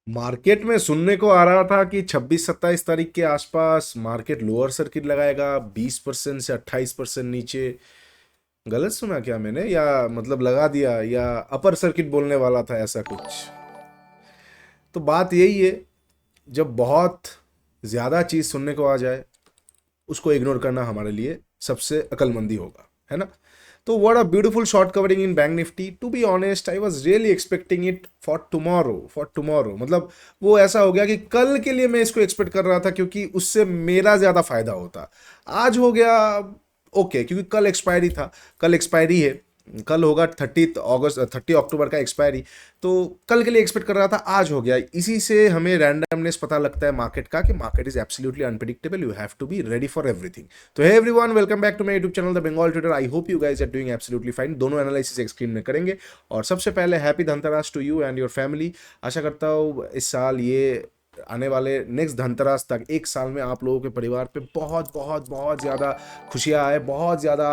Market में सुनने को आ रहा था कि 26-27 तारीख के आसपास मार्केट लोअर सर्किट लगाएगा 20% से 28% नीचे। गलत सुना क्या मैंने, या मतलब लगा दिया, या अपर सर्किट बोलने वाला था ऐसा कुछ? तो बात यही है, जब बहुत ज़्यादा चीज़ सुनने को आ जाए उसको इग्नोर करना हमारे लिए सबसे अकलमंदी होगा, है ना? तो what a beautiful short covering in Bank Nifty. To be honest, I was really expecting it for tomorrow मतलब वो ऐसा हो गया कि कल के लिए मैं इसको एक्सपेक्ट कर रहा था, क्योंकि उससे मेरा ज़्यादा फायदा होता। आज हो गया ओके, क्योंकि कल एक्सपायरी था, कल एक्सपायरी है, कल होगा 30 अगस्त, 30 अक्टूबर का एक्सपायरी। तो कल के लिए एक्सपेक्ट कर रहा था, आज हो गया। इसी से हमें रैंडमनेस पता लगता है मार्केट का, कि market is absolutely unpredictable, you have to be ready for everything. तो hey everyone, welcome back to my YouTube channel the Bengal trader. I hope you guys are doing absolutely fine. दोनों analysis एक screen में करेंगे। और सबसे पहले happy Dhanteras to you and your family. आशा करता हूँ इस साल, ये आने वाले नेक्स्ट धनतेरस तक, एक साल में आप लोगों के परिवार पे बहुत बहुत बहुत ज़्यादा खुशियाँ आए, बहुत ज़्यादा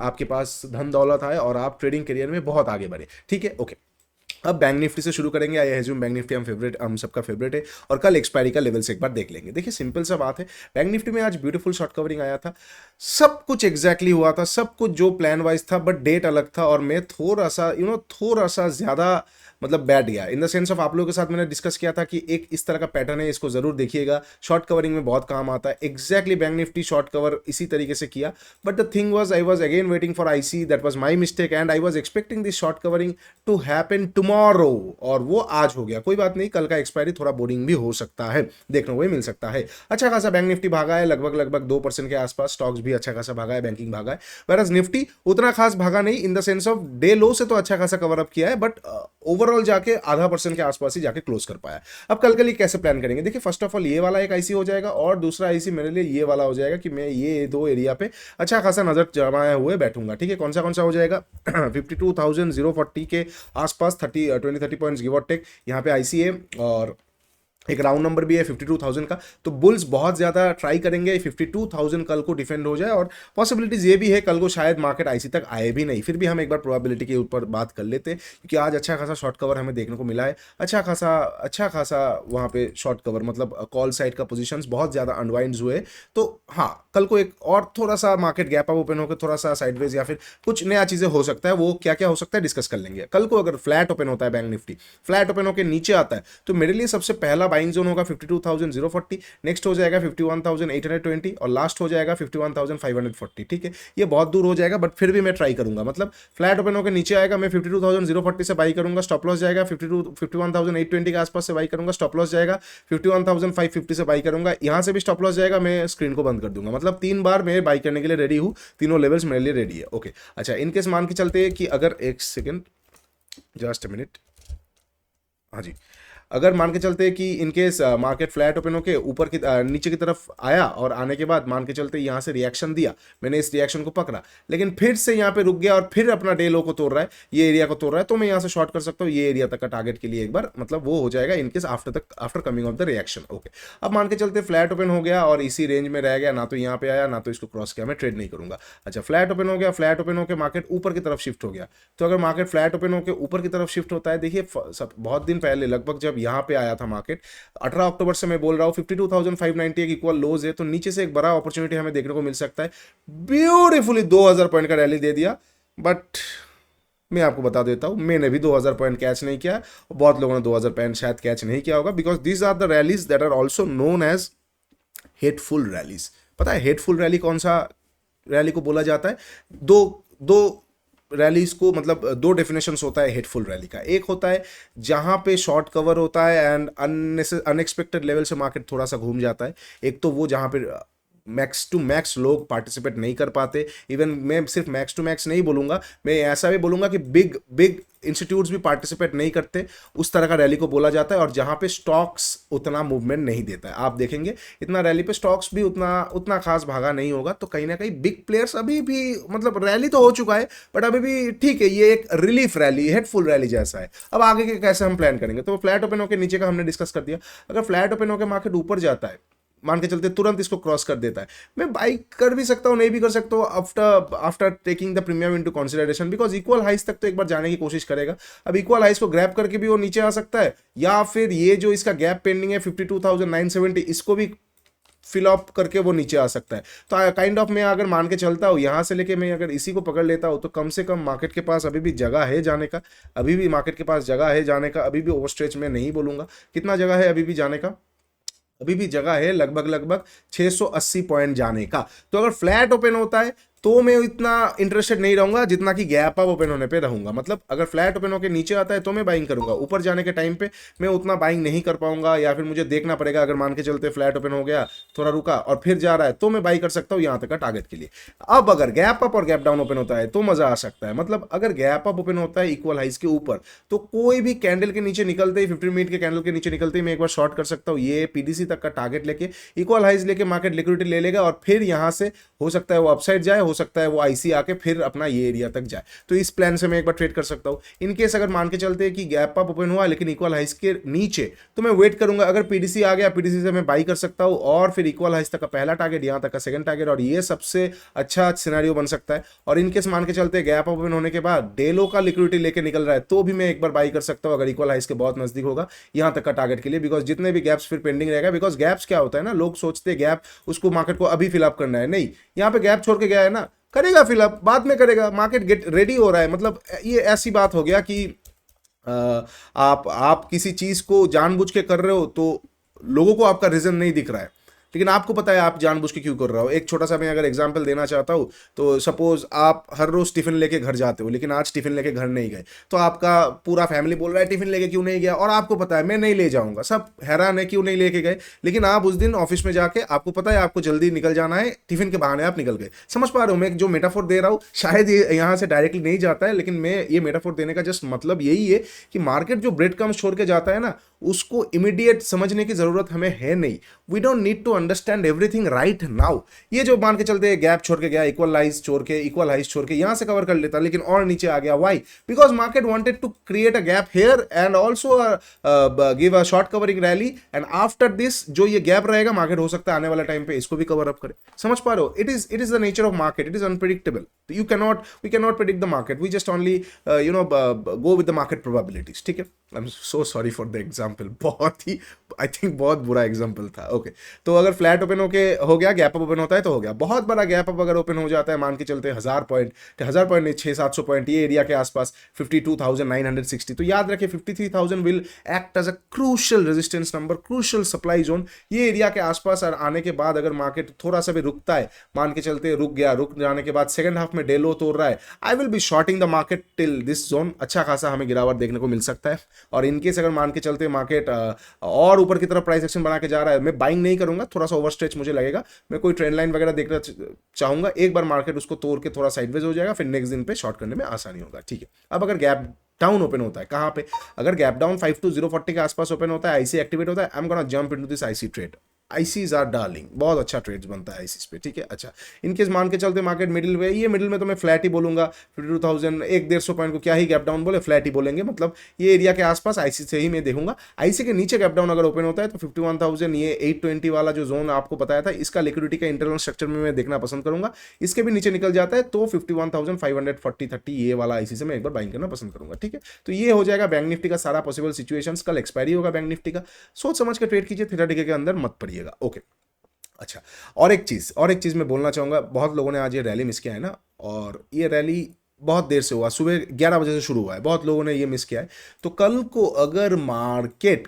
आपके पास धन दौलत आए और आप ट्रेडिंग करियर में बहुत आगे बढ़े। ठीक है, ओके। अब बैंक निफ्टी से शुरू करेंगे। आई एज्यूम बैंक निफ्टी हम सबका फेवरेट है, और कल एक्सपायरी का लेवल से एक बार देख लेंगे। देखिए, सिंपल सा बात है, बैंक निफ्टी में आज ब्यूटीफुल शॉर्ट कवरिंग आया था। सब कुछ एग्जैक्टली हुआ था, सब कुछ जो प्लान वाइज था, बट डेट अलग था, और मैं थोड़ा सा थोड़ा सा ज़्यादा मतलब बैठ गया इन द सेंस ऑफ। आप लोगों के साथ मैंने डिस्कस किया था कि एक इस तरह का पैटर्न है, इसको जरूर देखिएगा, शॉर्ट कवरिंग में बहुत काम आता है। Exactly Bank Nifty short cover इसी तरीके से किया, but the thing was, I was again waiting for IC, that was my mistake, and I was expecting this short covering to happen tomorrow, और वो आज हो गया। कोई बात नहीं, कल का एक्सपायरी थोड़ा बोरिंग भी हो सकता है, देखने को भी मिल सकता है। अच्छा खासा बैंक निफ्टी भागा है, लगभग लगभग 2% के आसपास। स्टॉक्स भी अच्छा खासा भागा है, बैंकिंग भागा है। वेरएज निफ्टी उतना खास भागा नहीं, in the sense of day लो से तो अच्छा खासा कवर अप किया है, बट ओवरऑल जाके आधा परसेंट के आसपास ही जाके क्लोज कर पाया। अब कल के लिए कैसे प्लान करेंगे? देखिए, फर्स्ट ऑफ ऑल ये वाला एक आईसी हो जाएगा, और दूसरा आईसी मेरे लिए ये वाला हो जाएगा कि मैं ये दो एरिया पे अच्छा खासा नजर जमाए हुए बैठूंगा। ठीक है, कौन सा हो जाएगा? 52,040 के आसपास, 20-30 पॉइंट्स गिव और टेक यहाँ पे आईसी है, और एक राउंड नंबर भी है 52,000 का। तो बुल्स बहुत ज़्यादा ट्राई करेंगे 52,000 कल को डिफेंड हो जाए, और पॉसिबिलिटीज ये भी है कल को शायद मार्केट आईसी तक आए भी नहीं। फिर भी हम एक बार प्रोबेबिलिटी के ऊपर बात कर लेते हैं, क्योंकि आज अच्छा खासा शॉर्ट कवर हमें देखने को मिला है। अच्छा खासा वहाँ पे शॉर्ट कवर, मतलब कॉल साइड का पोजिशन बहुत ज़्यादा अनवाइंड हुए। तो हाँ, कल को एक और थोड़ा सा मार्केट गैप अप ओपन होकर थोड़ा सा साइडवेज या फिर कुछ नया चीज़ें हो सकता है। वो क्या क्या हो सकता है डिस्कस कर लेंगे। कल को अगर फ्लैट ओपन होता है बैंक निफ्टी, फ्लैट ओपन होकर नीचे आता है, तो मेरे लिए सबसे पहला बाइंग जोन होगा 52,040, नेक्स्ट हो जाएगा 51,820, और लास्ट हो जाएगा 51,540। ठीक है, ये बहुत दूर हो जाएगा, बट फिर भी मैं ट्राई करूंगा। मतलब फ्लैट ओपन होकर नीचे आएगा, मैं 52,040 से बाई करूंगा, स्टॉप लॉस जाएगा 51,820 के आसपास से बाई करूंगा, स्टॉप लॉस जाएगा 51,550 से बाई करूंगा, यहां से भी स्टॉप लॉस जाएगा, मैं स्क्रीन को बंद कर दूंगा। मतलब 3 बार मैं बाई करने के लिए रेडी हूं, तीनों लेवल्स मेरे लिए रेडी है। ओके, अच्छा, इनकेस मान के चलते हैं कि अगर एक सेकेंड, जस्ट अ मिनट, हाँ जी, अगर मान के चलते हैं कि इनकेस मार्केट फ्लैट ओपन होके ऊपर की नीचे की तरफ आया, और आने के बाद मान के चलते यहाँ से रिएक्शन दिया, मैंने इस रिएक्शन को पकड़ा, लेकिन फिर से यहाँ पे रुक गया और फिर अपना डे लो को तोड़ रहा है, ये एरिया को तोड़ रहा है, तो मैं यहाँ से शॉर्ट कर सकता हूँ ये एरिया तक का टारगेट के लिए एक बार। मतलब वो हो जाएगा in case after coming of the reaction. Okay, अब मान के चलते फ्लैट ओपन हो गया और इसी रेंज में रह गया, ना तो यहाँ पे आया ना तो इसको क्रॉस किया, मैं ट्रेड नहीं करूंगा। अच्छा, फ्लैट ओपन हो गया, फ्लैट ओपन होकर मार्केट ऊपर की तरफ शिफ्ट हो गया। तो अगर मार्केट फ्लैट ओपन होकर ऊपर की तरफ शिफ्ट होता है, देखिए बहुत दिन पहले लगभग जब यहाँ पे आया था मार्केट, 18 अक्टूबर से मैं बोल रहा हूँ, 52,590 एक इक्वल लोज है, तो नीचे से एक बड़ा अपॉर्चुनिटी हमें देखने को मिल सकता है। ब्यूटीफुली 2,000 पॉइंट का रैली दे दिया, बट मैं आपको बता देता हूं, मैंने भी 2,000 पॉइंट कैच नहीं किया, और बहुत लोगों ने 2,000 पॉइंट शायद कैच नहीं किया होगा, because these are the rallies that are also known as hateful rallies. पता है हेटफुल रैली कौन सा रैली को बोला जाता है? दो दो रैलीज को, मतलब दो डेफिनेशंस होता है हेटफुल रैली का। एक होता है जहां पे शॉर्ट कवर होता है एंड अनएक्सपेक्टेड लेवल से मार्केट थोड़ा सा घूम जाता है। एक तो वो जहां पे मैक्स टू मैक्स लोग पार्टिसिपेट नहीं कर पाते। इवन मैं सिर्फ मैक्स टू मैक्स नहीं बोलूंगा, मैं ऐसा भी बोलूंगा कि बिग बिग इंस्टीट्यूट्स भी पार्टिसिपेट नहीं करते, उस तरह का रैली को बोला जाता है। और जहां पे स्टॉक्स उतना मूवमेंट नहीं देता है, आप देखेंगे इतना रैली पे स्टॉक्स भी उतना उतना खास भागा नहीं होगा। तो कहीं ना कहीं बिग प्लेयर्स अभी भी, मतलब रैली तो हो चुका है, बट अभी भी ठीक है, ये एक रिलीफ रैली, हेडफुल रैली जैसा है। अब आगे के कैसे हम प्लान करेंगे? तो फ्लैट ओपन होकर नीचे का हमने डिस्कस कर दिया। अगर फ्लैट ओपन होकर मार्केट ऊपर जाता है, मान के चलते तुरंत इसको क्रॉस कर देता है। मैं बाई कर भी सकता हूँ, नहीं भी कर सकता हूँ, after after taking the premium into consideration, because equal highs तक तो एक बार जाने की कोशिश करेगा। अब इक्वल हाइस को ग्रैब करके भी वो नीचे आ सकता है, या फिर ये जो इसका गैप पेंडिंग है 52,970, इसको भी फिल अप करके वो नीचे आ सकता है। तो काइंड ऑफ मैं अगर मान के चलता हूँ यहाँ से लेके मैं अगर इसी को पकड़ लेता हूँ, तो कम से कम मार्केट के पास अभी भी जगह है जाने का, अभी भी मार्केट के पास जगह है जाने का, अभी भी ओवरस्ट्रेच में नहीं बोलूंगा। कितना जगह है अभी भी जाने का? अभी भी जगह है लगभग लगभग 680 पॉइंट जाने का। तो अगर फ्लैट ओपन होता है तो मैं इतना इंटरेस्टेड नहीं रहूंगा जितना कि गैप अप ओपन होने पे रहूंगा। मतलब अगर फ्लैट ओपन होकर नीचे आता है तो मैं बाइंग करूंगा, ऊपर जाने के टाइम पे मैं उतना बाइंग नहीं कर पाऊंगा, या फिर मुझे देखना पड़ेगा। अगर मान के चलते फ्लैट ओपन हो गया, थोड़ा रुका और फिर जा रहा है, तो मैं बाई कर सकता हूँ यहाँ तक का टारगेट के लिए। अब अगर गैप अप और गैप डाउन ओपन होता है तो मजा आ सकता है। मतलब अगर गैप अप ओपन होता है इक्वल हाइस के ऊपर, तो कोई भी कैंडल के नीचे निकलते ही, 15 मिनट के कैंडल के नीचे निकलते ही मैं एक बार शॉर्ट कर सकता हूँ। ये पीडीसी तक का टारगेट लेके इक्वल हाइस लेके मार्केट लिक्विडिटी ले लेगा, और फिर यहाँ से हो सकता है वो अपसाइड जाए, हो सकता है वो आईसी आके फिर अपना ये एरिया तक जाए। तो इस प्लान से मैं एक बार ट्रेड कर सकता हूं। इनकेस अगर मान के चलते हैं कि गैप अप ओपन हुआ लेकिन इक्वल हाइस के नीचे, तो मैं वेट करूंगा। अगर पीडीसी आ गया, पीडीसी से मैं बाई कर सकता हूं, और फिर इक्वल हाइस तक का पहला टारगेट, यहां तक का सेकंड टारगेट, और ये सबसे अच्छा सिनेरियो बन सकता है। और इनकेस मान के चलते गैप अप ओपन होने के बाद डेलो का लिक्विडिटी लेके निकल रहा है, तो भी मैं एक बार बाई कर सकता हूं अगर इक्वल हाइस के बहुत नजदीक होगा यहां तक का टारगेट के लिए। बिकॉज जितने भी गैप्स फिर पेंडिंग रहेगा, बिकॉज गैप्स क्या होता है ना, लोग सोचते हैं गैप उसको मार्केट को अभी फिलअप करना है, नहीं, यहां पे गैप छोड़ के गया है ना, करेगा फिलअप, बाद में करेगा, मार्केट गेट रेडी हो रहा है। मतलब ये ऐसी बात हो गया कि आप किसी चीज को जानबूझ के कर रहे हो तो लोगों को आपका रीजन नहीं दिख रहा है, लेकिन आपको पता है आप जानबूझ के क्यों कर रहा हो। एक छोटा सा मैं अगर एग्जांपल देना चाहता हूँ, तो सपोज आप हर रोज टिफिन लेके घर जाते हो, लेकिन आज टिफिन लेके घर नहीं गए, तो आपका पूरा फैमिली बोल रहा है टिफिन लेके क्यों नहीं गया, और आपको पता है मैं नहीं ले जाऊंगा, सब हैरान है क्यों नहीं लेके गए, लेकिन आप उस दिन ऑफिस में जाके आपको पता है आपको जल्दी निकल जाना है, टिफिन के बहाने आप निकल गए। समझ पा रहे हो मैं जो मेटाफोर दे रहा हूँ? शायद ये यहाँ से डायरेक्टली नहीं जाता है, लेकिन मैं ये मेटाफोर देने का जस्ट मतलब यही है कि मार्केट जो ब्रेड क्रम्स छोड़ के जाता है ना, उसको इमीडिएट समझने की जरूरत हमें है नहीं। We don't need to understand everything right now. ये जो मान के चलते हैं गैप छोड़ के गया, इक्वल हाइस छोड़ के यहां से कवर कर लेता, लेकिन और नीचे आ गया, why? Because market wanted to create a gap here and also give a short covering rally, and after this जो ये गैप रहेगा, मार्केट हो सकता है आने वाले टाइम पे इसको भी कवर अप करे। समझ पा रहे हो? It is the nature of market, it is unpredictable. We cannot predict the market, we just only go with the market probabilities. ठीक है, I am so sorry for the example, बहुत ही I think बहुत बुरा example था। Okay, तो अगर flat open हो गया, गैप अप ओपन होता है तो हो गया। बहुत बड़ा गैप अप अगर ओपन हो जाता है, मान के चलते 1000 पॉइंट नहीं, 600-700 पॉइंट ये एरिया के आसपास, 52,960, तो याद रखिए 53,000 will act as a crucial resistance number, crucial supply zone. ये एरिया के आसपास आने के बाद अगर मार्केट थोड़ा सा भी रुकता है, मान के चलते रुक गया, रुक जाने के बाद सेकंड हाफ में डेलो तोड़ रहा है, I will be shorting the market till this zone. अच्छा खासा हमें गिरावट देखने को मिल सकता है। और इनकेस अगर मान के चलते मार्केट और ऊपर की तरफ प्राइस एक्शन बना के जा रहा है, मैं बाइंग नहीं करूंगा, थोड़ा सा ओवरस्ट्रेच मुझे लगेगा, मैं कोई ट्रेंड लाइन वगैरह देखना चाहूंगा। एक बार मार्केट उसको तोड़ के थोड़ा साइडवेज हो जाएगा, फिर नेक्स्ट दिन पे शॉर्ट करने में आसानी होगा। ठीक है, अब अगर गैप डाउन ओपन होता है, कहां पे? अगर गैप डाउन 52040 के आसपास ओपन होता है, आईसी एक्टिवेट होता है, I am gonna jump into this IC trade. ICs are darling, बहुत अच्छा ट्रेड्स बनता है आईसीज पे। ठीक है, अच्छा, इनकेस मान के चलते मार्केट मिडिल में, ये मिडिल में तो मैं फ्लैट ही बोलूंगा, 52,000 150 पॉइंट को क्या ही गैप डाउन बोले, फ्लैट ही बोलेंगे। मतलब ये एरिया के आसपास आईसी से ही मैं देखूंगा। आईसी के नीचे गैप डाउन अगर ओपन होता है तो 51,000, ये 820 वाला जो जोन आपको बताया था, इसका लिक्विडिटी का इंटरनल स्ट्रक्चर में मैं देखना पसंद करूंगा। इसके भी नीचे निकल जाता है तो 51,540-30 ये वाला आईसी से मैं एक बार बाइंग करना पसंद करूंगा। ठीक है, तो ये हो जाएगा बैंक निफ्टी का सारा पॉसिबल सिचुएशंस। कल एक्सपायरी होगा बैंक निफ्टी का, सोच समझ के ट्रेड कीजिए, थीटा के अंदर मत पड़िएगा। ओके, अच्छा, और एक चीज मैं बोलना चाहूंगा। बहुत लोगों ने आज ये रैली मिस किया है ना, और ये रैली बहुत देर से हुआ, सुबह 11 बजे से शुरू हुआ है, बहुत लोगों ने ये मिस किया है। तो कल को अगर मार्केट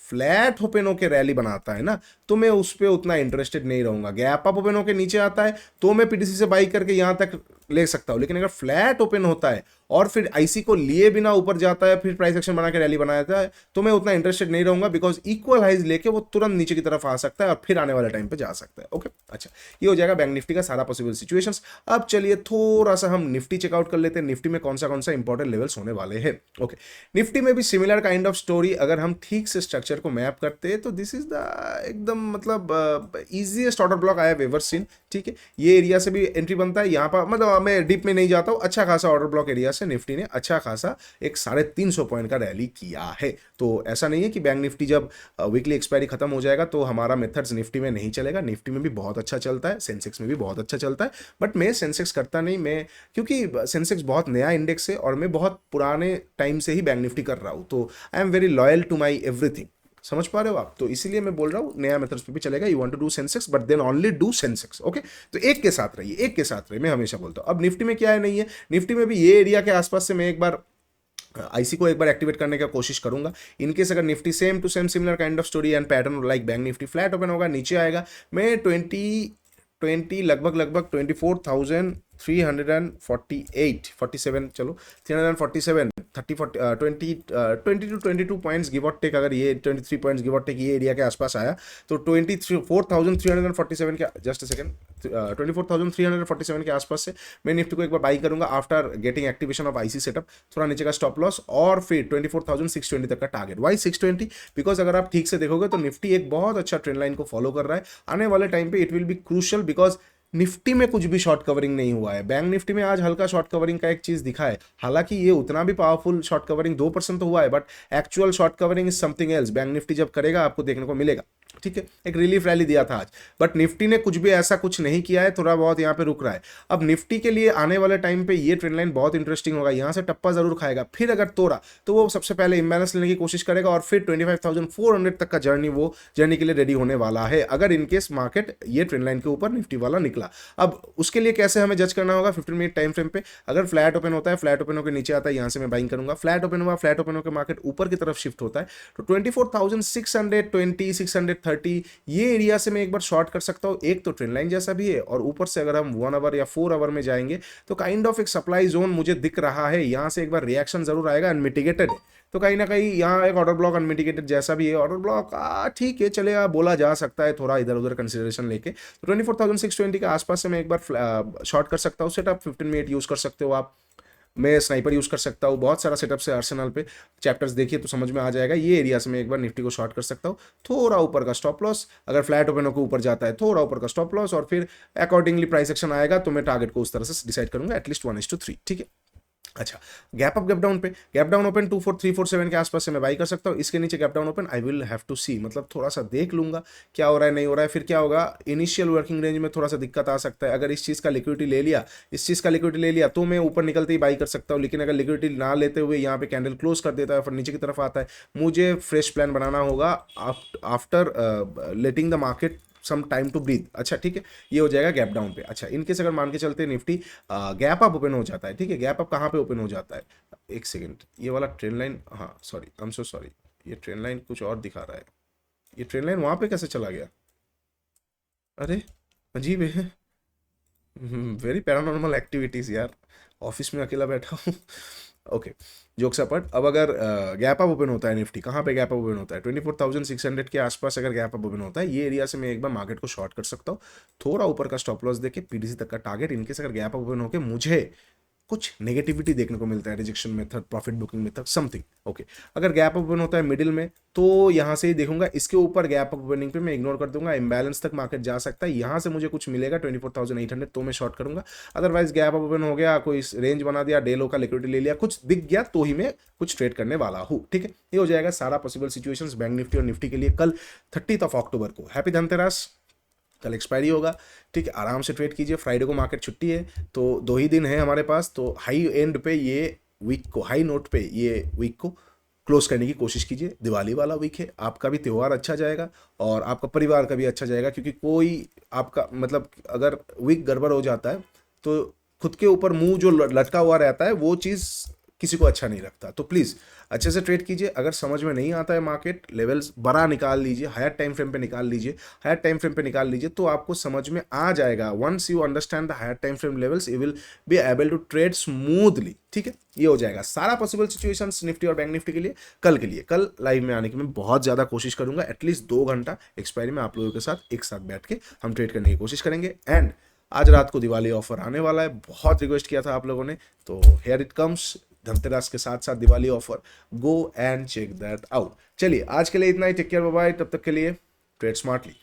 फ्लैट ओपन होकर रैली बनाता है ना, तो मैं उस पर उतना इंटरेस्टेड नहीं रहूंगा। गैप अप ओपन होकर नीचे आता है तो मैं पीटीसी से बाई करके यहां तक ले सकता हूं, लेकिन अगर फ्लैट ओपन होता है और फिर आईसी को लिए बिना ऊपर जाता है, फिर प्राइस एक्शन बना के रैली बनाता है, तो मैं उतना इंटरेस्टेड नहीं रहूंगा। बिकॉज इक्वल हाइज लेके वो तुरंत नीचे की तरफ आ सकता है और फिर आने वाले टाइम पे जा सकता है। ओके, अच्छा, ये हो जाएगा बैंक निफ्टी का सारा पॉसिबल सिचुएशंस। अब चलिए थोड़ा सा हम निफ्टी चेकआउट कर लेते हैं, निफ्टी में कौन सा इंपॉर्टेंट लेवल्स होने वाले हैं। ओके, निफ्टी में भी सिमिलर काइंड ऑफ स्टोरी, अगर हम ठीक से स्ट्रक्चर पिक्चर को मैप करते हैं तो दिस इज द एकदम मतलब easiest order block I have ever seen. ठीक है, ये एरिया से भी एंट्री बनता है यहाँ पर, मतलब मैं डीप में नहीं जाता हूँ, अच्छा खासा ऑर्डर ब्लॉक एरिया से निफ्टी ने अच्छा खासा एक 350 पॉइंट का रैली किया है। तो ऐसा नहीं है कि बैंक निफ्टी जब वीकली एक्सपायरी खत्म हो जाएगा तो हमारा मेथड्स निफ्टी में नहीं चलेगा, निफ्टी में भी बहुत अच्छा चलता है, सेंसेक्स में भी बहुत अच्छा चलता है, बट मैं सेंसेक्स करता नहीं, मैं क्योंकि सेंसेक्स बहुत नया इंडेक्स है और मैं बहुत पुराने टाइम से ही बैंक निफ्टी कर रहा हूँ, तो I am very loyal to my everything. समझ पा रहे हो आप? तो इसीलिए मैं बोल रहा हूँ नया मेथड्स पे भी चलेगा। You want to do Sensex but then only do Sensex. Okay, तो एक के साथ रहिए, एक के साथ रहिए, मैं हमेशा बोलता हूँ। अब निफ्टी में क्या है, नहीं है, निफ्टी में भी ये एरिया के आसपास से मैं एक बार आईसी को एक बार एक्टिवेट करने का कोशिश करूंगा। इनकेस अगर Nifty same to same similar kind of story and pattern like Bank Nifty flat open होगा, नीचे आएगा, मैं 20 लगभग 24,348 चलो 347 22 पॉइंट्स गिव और टेक, अगर ये 23 पॉइंट्स गिव और टेक ये एरिया के आसपास आया तो 24,347 के जस्ट सेकंड 24,347 के आसपास से मैं निफ्टी को एक बार बाई करूंगा after getting activation of IC setup, थोड़ा नीचे का स्टॉप लॉस और फिर 24,620 तक का टारगेट। वाई 620? बिकॉज अगर आप ठीक से देखोगे तो निफ्टी एक बहुत अच्छा ट्रेंड लाइन को फॉलो कर रहा है। आने वाले टाइम पे it will be crucial because Nifty में कुछ भी शॉर्ट कवरिंग नहीं हुआ है। बैंक निफ्टी में आज हल्का शॉर्ट कवरिंग का एक चीज दिखा है, हालांकि ये उतना भी पावरफुल शॉर्ट कवरिंग 2% तो हुआ है, but actual short covering is something else. Bank Nifty जब करेगा आपको देखने को मिलेगा। ठीक है, एक रिलीफ रैली दिया था आज, बट निफ्टी ने कुछ भी ऐसा कुछ नहीं किया है, थोड़ा बहुत यहाँ पे रुक रहा है। अब निफ्टी के लिए आने वाले टाइम पे ये ट्रेंड लाइन बहुत इंटरेस्टिंग होगा, यहाँ से टप्पा जरूर खाएगा, फिर अगर तोड़ा तो वो सबसे पहले इम्बैलेंस लेने की कोशिश करेगा और फिर 25,400 तक का जर्नी के लिए रेडी होने वाला है, अगर इनकेस मार्केट ये ट्रेंड लाइन के ऊपर निफ्टी वाला निकला। अब उसके लिए कैसे हमें जज करना होगा 15 मिनट टाइम फ्रेम पे, अगर फ्लैट ओपन होता है, फ्लैट ओपन होकर नीचे आता है, यहाँ से मैं बाइंग करूंगा, फ्लैट ओपन हुआ, फ्लैट ओपन होकर मार्केट ऊपर की तरफ शिफ्ट होता है तो 24,620 630 ये एरिया से मैं एक बार शॉर्ट कर सकता हूँ। एक तो ट्रेंड लाइन जैसा भी है और ऊपर से अगर हम 1 आवर या 4 आवर में जाएंगे तो काइंड ऑफ एक सप्लाई जोन मुझे दिख रहा है, यहाँ से एक बार रिएक्शन जरूर आएगा, अनमिटिगेटेड है तो कहीं ना कहीं यहाँ एक ऑर्डर ब्लॉक अनमिटिगेटेड जैसा भी है, ऑर्डर ब्लॉक ठीक है चलेगा, बोला जा सकता है थोड़ा इधर उधर कंसिडरेशन लेके। तो 24,620 के आसपास से मैं एक बार शॉर्ट कर सकता हूँ। सेटअप 15 मिनट यूज कर सकते हो आप, मैं स्नाइपर यूज कर सकता हूँ, बहुत सारा सेटअप से आर्सेनल पे चैप्टर्स देखिए तो समझ में आ जाएगा। ये एरिया से मैं एक बार निफ्टी को शॉर्ट कर सकता हूँ, थोड़ा ऊपर का स्टॉप लॉस, अगर फ्लैट ओपन होकर ऊपर जाता है थोड़ा ऊपर का स्टॉप लॉस और फिर अकॉर्डिंगली प्राइस एक्शन आएगा तो मैं टारगेट को उस तरह से डिसाइड करूंगा एटलीस्ट 1:3। ठीक है, अच्छा गैप अप गैप डाउन पे, गैप डाउन ओपन 24,347 के आसपास से मैं बाई कर सकता हूँ। इसके नीचे gap down open I will have to see, मतलब थोड़ा सा देख लूंगा क्या हो रहा है नहीं हो रहा है, फिर क्या होगा इनिशियल वर्किंग रेंज में थोड़ा सा दिक्कत आ सकता है। अगर इस चीज़ का लिक्विडिटी ले लिया, इस चीज़ का लिक्विडिटी ले लिया तो मैं ऊपर निकलते ही बाई कर सकता हूँ, लेकिन अगर लिक्विडिटी ना लेते हुए यहाँ पे कैंडल क्लोज कर देता है फिर नीचे की तरफ आता है, मुझे फ्रेश प्लान बनाना होगा after letting the market some time to breathe. अच्छा ठीक है, ये हो जाएगा गैप डाउन पे। अच्छा इनकेस अगर मान के चलते हैं निफ्टी गैप अप ओपन हो जाता है, ठीक है, गैप अप कहाँ पे ओपन हो जाता है, एक सेकेंड, ये वाला ट्रेंड लाइन, हाँ sorry I am so sorry, ये ट्रेंड लाइन कुछ और दिखा रहा है, ये ट्रेंड लाइन वहाँ पे कैसे चला गया, अरे अजीब है, वेरी पैरानॉर्मल एक्टिविटीज यार, ऑफिस में अकेला बैठा हूँ। ओके जोक्स अपार्ट, अब अगर गैप अप ओपन होता है निफ्टी, कहाँ पे गैप अप ओपन होता है 24,600 के आसपास अगर गैप अप ओपन होता है, ये एरिया से मैं एक बार मार्केट को शॉर्ट कर सकता हूँ, थोड़ा ऊपर का स्टॉप लॉस देके पीडीसी तक का टारगेट। इनकेस अगर गैप अप ओपन होके मुझे कुछ नेगेटिविटी देखने को मिलता है, rejection method, profit booking method, something, okay, अगर गैप ओपन होता है मिडिल में तो यहाँ से ही देखूंगा, इसके ऊपर गैप ओपनिंग पे मैं इग्नोर कर दूंगा, इम्बैलेंस तक मार्केट जा सकता है, यहाँ से मुझे कुछ मिलेगा 24,800 तो मैं शॉर्ट करूंगा। अदरवाइज गैप ओपन हो गया, कोई रेंज बना दिया, डे लो का लिक्विडिटी ले लिया, कुछ दिख गया तो ही मैं कुछ ट्रेड करने वाला हूँ। ठीक है, ये हो जाएगा सारा पॉसिबल सिचुएशंस बैंक निफ्टी और निफ्टी के लिए कल 30 अक्टूबर को। हैप्पी धनतेरस, कल एक्सपायरी होगा, ठीक है, आराम से ट्रेड कीजिए, फ्राइडे को मार्केट छुट्टी है तो 2 ही दिन है हमारे पास, तो हाई एंड पे ये वीक को, हाई नोट पे ये वीक को क्लोज करने की कोशिश कीजिए। दिवाली वाला वीक है, आपका भी त्यौहार अच्छा जाएगा और आपका परिवार का भी अच्छा जाएगा, क्योंकि कोई आपका मतलब अगर वीक गड़बड़ हो जाता है तो खुद के ऊपर मुंह जो लटका हुआ रहता है वो चीज़ किसी को अच्छा नहीं लगता। तो प्लीज़ अच्छे से ट्रेड कीजिए, अगर समझ में नहीं आता है मार्केट लेवल्स बड़ा निकाल लीजिए, हायर टाइम फ्रेम पे निकाल लीजिए, हायर टाइम फ्रेम पे निकाल लीजिए तो आपको समझ में आ जाएगा। Once you understand the higher time frame levels you will be able to trade smoothly. ठीक है, ये हो जाएगा सारा पॉसिबल सिचुएशंस निफ्टी और बैंक निफ्टी के लिए कल के लिए। कल लाइव में आने की मैं बहुत ज़्यादा कोशिश करूंगा, एटलीस्ट 2 घंटा एक्सपायरी में आप लोगों के साथ एक साथ बैठ के हम ट्रेड करने की कोशिश करेंगे। एंड आज रात को दिवाली ऑफर आने वाला है, बहुत रिक्वेस्ट किया था आप लोगों ने, तो हेयर इट कम्स, धनतेरस के साथ साथ Diwali offer, go and check that out. चलिए आज के लिए इतना ही, टेक केयर, बाय बाय, तब तक के लिए ट्रेड स्मार्टली।